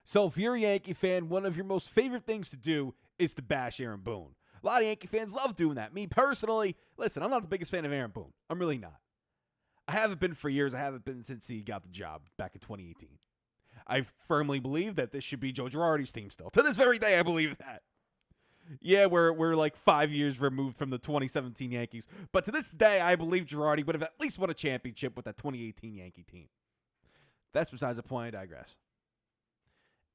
So if you're a Yankee fan, one of your most favorite things to do is to bash Aaron Boone. A lot of Yankee fans love doing that. Me personally, listen, I'm not the biggest fan of Aaron Boone. I'm really not. I haven't been for years. I haven't been since he got the job back in 2018. I firmly believe that this should be Joe Girardi's team still. To this very day, I believe that. Yeah, we're like 5 years removed from the 2017 Yankees. But to this day, I believe Girardi would have at least won a championship with that 2018 Yankee team. That's besides the point. I digress.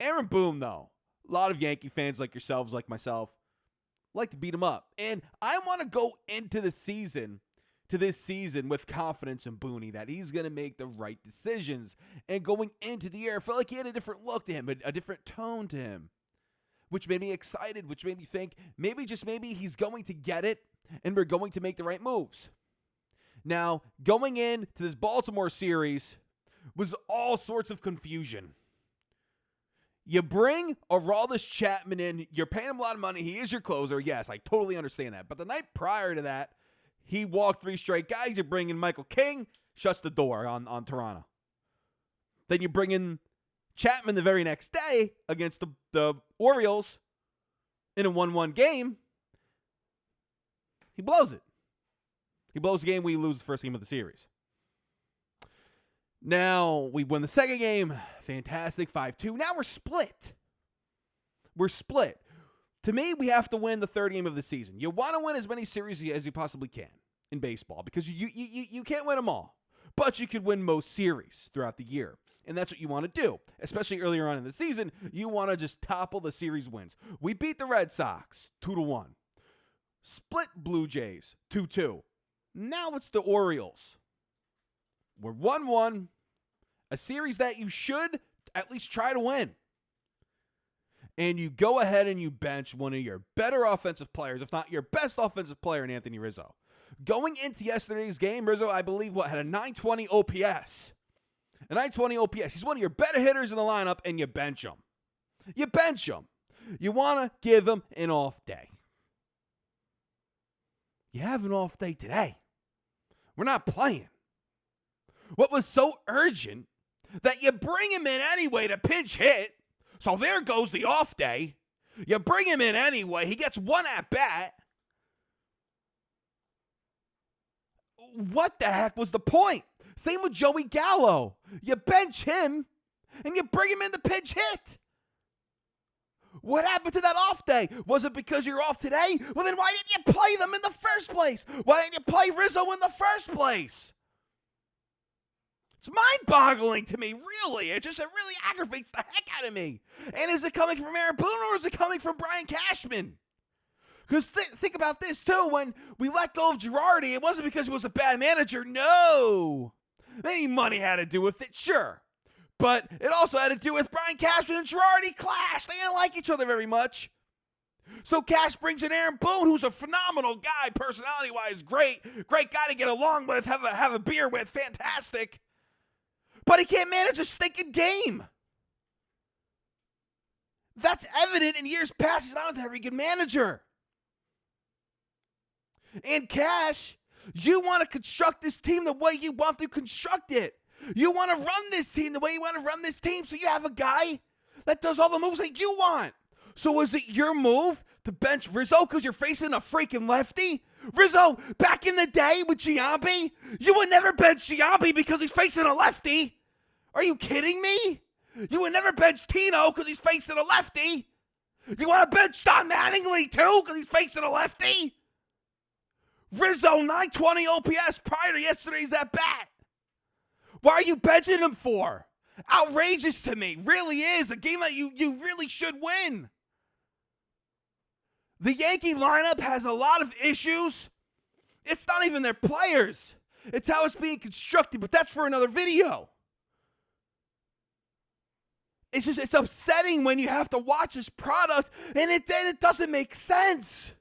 Aaron Boone, though, a lot of Yankee fans like yourselves, like myself, like to beat him up. And I want to go into this season with confidence in Booney that he's going to make the right decisions. And going into the year, I felt like he had a different look to him, a different tone to him, which made me excited, which made me think maybe he's going to get it and we're going to make the right moves. Now, going into this Baltimore series was all sorts of confusion. You bring Aroldis Chapman in, you're paying him a lot of money, he is your closer, yes, I totally understand that. But the night prior to that, he walked 3 straight guys, you bring in Michael King, shuts the door on Toronto. Then you bring in Chapman the very next day against the Orioles in a 1-1 game. He blows it. He blows the game, we lose the first game of the series. Now, we win the second game. Fantastic, 5-2. Now we're split. To me, we have to win the third game of the season. You want to win as many series as you possibly can in baseball because you can't win them all. But you could win most series throughout the year. And that's what you want to do. Especially earlier on in the season, you want to just topple the series wins. We beat the Red Sox 2-1. Split Blue Jays 2-2. Now it's the Orioles. We're 1-1, a series that you should at least try to win. And you go ahead and you bench one of your better offensive players, if not your best offensive player in Anthony Rizzo. Going into yesterday's game, Rizzo, I believe, had a 920 OPS. A 920 OPS. He's one of your better hitters in the lineup, and you bench him. You want to give him an off day. You have an off day today. We're not playing. What was so urgent that you bring him in anyway to pinch hit, so there goes the off day. You bring him in anyway. He gets one at bat. What the heck was the point? Same with Joey Gallo. You bench him and you bring him in to pinch hit. What happened to that off day? Was it because you're off today? Well, then why didn't you play them in the first place? Why didn't you play Rizzo in the first place? It's mind-boggling to me, really. It really aggravates the heck out of me. And is it coming from Aaron Boone or is it coming from Brian Cashman? Because think about this, too. When we let go of Girardi, it wasn't because he was a bad manager. No. Maybe money had to do with it, sure. But it also had to do with Brian Cashman and Girardi clash. They didn't like each other very much. So Cash brings in Aaron Boone, who's a phenomenal guy, personality-wise, great guy to get along with, have a beer with, fantastic. But he can't manage a stinking game. That's evident in years past. He's not a very good manager. And Cash, you want to construct this team the way you want to construct it. You want to run this team the way you want to run this team, so you have a guy that does all the moves that you want. So was it your move to bench Rizzo because you're facing a freaking lefty? Rizzo, back in the day with Giambi, you would never bench Giambi because he's facing a lefty. Are you kidding me? You would never bench Tino because he's facing a lefty. You want to bench Don Mattingly too because he's facing a lefty? Rizzo, 920 OPS prior to yesterday's at bat. Why are you benching him for? Outrageous to me. Really is. A game that you really should win. The Yankee lineup has a lot of issues. It's not even their players. It's how it's being constructed, but that's for another video. It's upsetting when you have to watch this product and it doesn't make sense.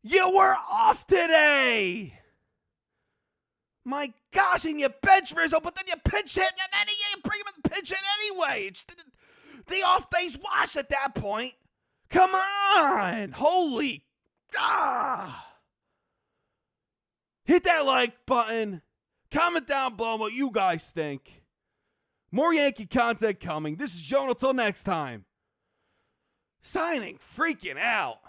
You were off today. My gosh, and you bench Rizzo, but then you pinch hit, and then you bring him in pinch hit anyway. The off day's washed at that point. Come on. Holy. Hit that like button. Comment down below what you guys think. More Yankee content coming. This is Jonah. Till next time. Signing freaking out.